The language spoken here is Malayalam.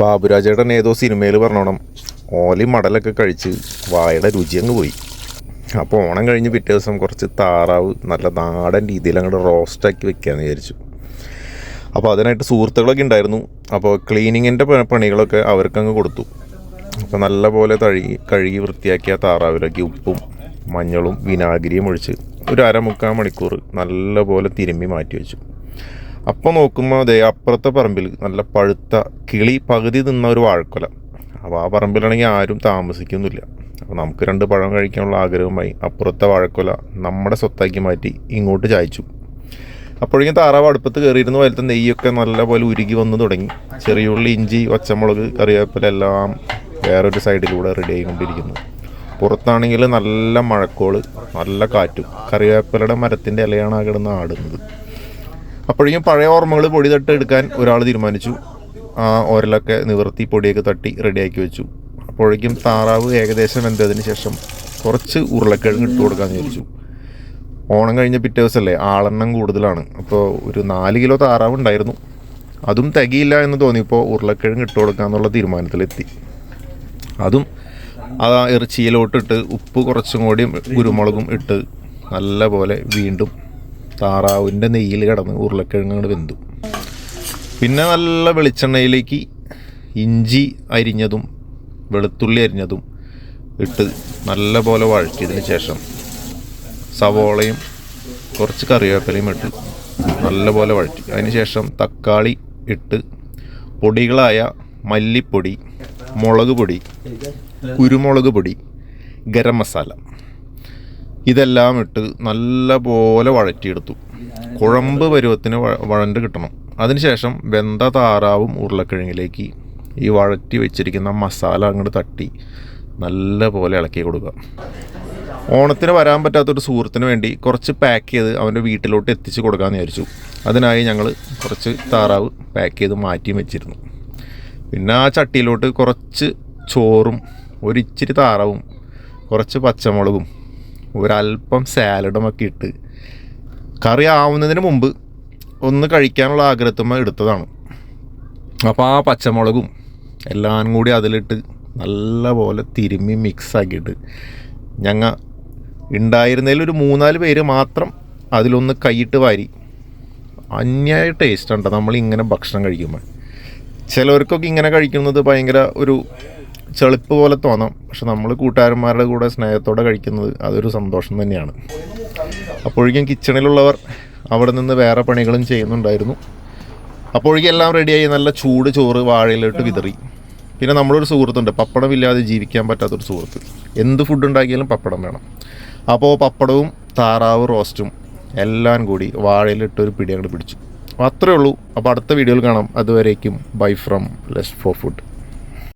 ബാബുരാജേട്ടൻ ഏതോ സിനിമയിൽ പറഞ്ഞോണം ഓലി മടലൊക്കെ കഴിച്ച് വായുടെ രുചി അങ്ങ് പോയി. അപ്പോൾ ഓണം കഴിഞ്ഞ് പിറ്റേ ദിവസം കുറച്ച് താറാവ് നല്ല നാടൻ രീതിയിൽ അങ്ങോട്ട് റോസ്റ്റാക്കി വെക്കാമെന്ന് വിചാരിച്ചു. അപ്പോൾ അതിനായിട്ട് സുഹൃത്തുക്കളൊക്കെ ഉണ്ടായിരുന്നു. അപ്പോൾ ക്ലീനിങ്ങിൻ്റെ പണികളൊക്കെ അവർക്കങ്ങ് കൊടുത്തു. അപ്പോൾ നല്ല പോലെ കഴുകി വൃത്തിയാക്കിയ താറാവിലേക്ക് ഉപ്പും മഞ്ഞളും വിനാഗിരിയും ഒഴിച്ച് ഒരു അരമുക്കാൽ മണിക്കൂർ നല്ല പോലെ തിരുമ്മി മാറ്റി വെച്ചു. അപ്പോൾ നോക്കുമ്പോൾ അതേ അപ്പുറത്തെ പറമ്പിൽ നല്ല പഴുത്ത കിളി പകുതി നിന്ന ഒരു വാഴക്കൊല. അപ്പോൾ ആ പറമ്പിലാണെങ്കിൽ ആരും താമസിക്കുന്നില്ല. അപ്പോൾ നമുക്ക് 2 പഴം കഴിക്കാനുള്ള ആഗ്രഹമായി അപ്പുറത്തെ വാഴക്കൊല നമ്മുടെ സ്വത്താക്കി മാറ്റി ഇങ്ങോട്ട് ചായച്ചു. അപ്പോഴേക്കും താറാവ് അടുപ്പത്ത് കയറിയിരുന്ന പോലത്തെ നെയ്യൊക്കെ നല്ലപോലെ ഉരുകി വന്ന് തുടങ്ങി. ചെറിയുള്ളി, ഇഞ്ചി, പച്ചമുളക്, കറിവേപ്പില എല്ലാം വേറൊരു സൈഡിലൂടെ റെഡി ആയിക്കൊണ്ടിരിക്കുന്നു. പുറത്താണെങ്കിൽ നല്ല മഴക്കോള്, നല്ല കാറ്റും, കറിവേപ്പിലയുടെ മരത്തിൻ്റെ ഇലയാണ് ആ കിടന്ന് ആടുന്നത്. അപ്പോഴേക്കും പഴയ ഓർമ്മകൾ പൊടി തട്ട് എടുക്കാൻ ഒരാൾ തീരുമാനിച്ചു. ആ ഓരലൊക്കെ നിവർത്തി പൊടിയൊക്കെ തട്ടി റെഡിയാക്കി വെച്ചു. അപ്പോഴേക്കും താറാവ് ഏകദേശം വെന്തതിന് ശേഷം കുറച്ച് ഉരുളക്കിഴങ്ങ് ഇട്ട് കൊടുക്കാമെന്ന് വിചാരിച്ചു. ഓണം കഴിഞ്ഞ പിറ്റേ ദിവസമല്ലേ, ആളെണ്ണം കൂടുതലാണ്. അപ്പോൾ ഒരു 4 കിലോ താറാവ് ഉണ്ടായിരുന്നു. അതും തികയില്ല എന്ന് തോന്നിയപ്പോൾ ഉരുളക്കിഴങ്ങ് ഇട്ട് കൊടുക്കാമെന്നുള്ള തീരുമാനത്തിലെത്തി. അതും ആ ഇറച്ചിയിലോട്ടിട്ട് ഉപ്പ് കുറച്ചും കൂടി കുരുമുളകും ഇട്ട് നല്ല പോലെ വീണ്ടും താറാവിൻ്റെ നെയ്യിൽ കിടന്ന് ഉരുളക്കിഴങ്ങ് വെന്തു. പിന്നെ നല്ല വെളിച്ചെണ്ണയിലേക്ക് ഇഞ്ചി അരിഞ്ഞതും വെളുത്തുള്ളി അരിഞ്ഞതും ഇട്ട് നല്ല പോലെ വഴറ്റിയതിന് ശേഷം സവോളയും കുറച്ച് കറിവേപ്പിലയും ഇട്ട് നല്ല പോലെ വഴറ്റി. അതിന് ശേഷം തക്കാളി ഇട്ട് പൊടികളായ മല്ലിപ്പൊടി, മുളക് പൊടി, കുരുമുളക് പൊടി, ഗരം മസാല ഇതെല്ലാം ഇട്ട് നല്ല പോലെ വഴറ്റിയെടുത്തു. കുഴമ്പ് പരുവത്തിന് വഴണ്ട് കിട്ടണം. അതിനുശേഷം വെന്ത താറാവും ഉരുളക്കിഴങ്ങിലേക്ക് ഈ വഴറ്റി വെച്ചിരിക്കുന്ന മസാല അങ്ങോട്ട് തട്ടി നല്ല പോലെ ഇളക്കി കൊടുക്കുക. ഓണത്തിന് വരാൻ പറ്റാത്തൊരു സുഹൃത്തിന് വേണ്ടി കുറച്ച് പാക്ക് ചെയ്ത് അവൻ്റെ വീട്ടിലോട്ട് എത്തിച്ച് കൊടുക്കാമെന്ന് വിചാരിച്ചു. അതിനായി ഞങ്ങൾ കുറച്ച് താറാവ് പാക്ക് ചെയ്ത് മാറ്റിയും വെച്ചിരുന്നു. പിന്നെ ആ ചട്ടിയിലോട്ട് കുറച്ച് ചോറും ഒരിച്ചിരി താറാവും കുറച്ച് പച്ചമുളകും ഒരല്പം സാലഡും ഒക്കെ ഇട്ട് കറി ആവുന്നതിന് മുമ്പ് ഒന്ന് കഴിക്കാനുള്ള ആഗ്രഹത്തുമ്പോൾ എടുത്തതാണ്. അപ്പോൾ ആ പച്ചമുളകും എല്ലാം കൂടി അതിലിട്ട് നല്ല പോലെ തിരുമ്മി മിക്സാക്കിയിട്ട് ഞങ്ങൾ ഉണ്ടായിരുന്നതിൽ ഒരു 3-4 പേര് മാത്രം അതിലൊന്ന് കൈയിട്ട് വാരി. അന്യായ ടേസ്റ്റ് ഉണ്ട് നമ്മളിങ്ങനെ ഭക്ഷണം കഴിക്കുമ്പോൾ. ചിലവർക്കൊക്കെ ഇങ്ങനെ കഴിക്കുന്നത് ഭയങ്കര ഒരു ചെളുപ്പ് പോലെ തോന്നാം. പക്ഷെ നമ്മൾ കൂട്ടുകാരന്മാരുടെ കൂടെ സ്നേഹത്തോടെ കഴിക്കുന്നത് അതൊരു സന്തോഷം തന്നെയാണ്. അപ്പോഴേക്കും കിച്ചണിലുള്ളവർ അവിടെ നിന്ന് വേറെ പണികളും ചെയ്യുന്നുണ്ടായിരുന്നു. അപ്പോഴേക്കും എല്ലാം റെഡിയായി. നല്ല ചൂട് ചോറ് വാഴയിലോട്ട് വിതറി. പിന്നെ നമ്മളൊരു സുഹൃത്തുണ്ട്, പപ്പടമില്ലാതെ ജീവിക്കാൻ പറ്റാത്തൊരു സുഹൃത്ത്. എന്ത് ഫുഡ് ഉണ്ടാക്കിയാലും പപ്പടം വേണം. അപ്പോൾ പപ്പടവും താറാവ് റോസ്റ്റും എല്ലാം കൂടി വാഴയിലിട്ടൊരു പിടി അങ്ങോട്ട് പിടിച്ചു. അത്രയേ ഉള്ളൂ. അപ്പോൾ അടുത്ത വീഡിയോയിൽ കാണാം. അതുവരേക്കും bye from lust for food.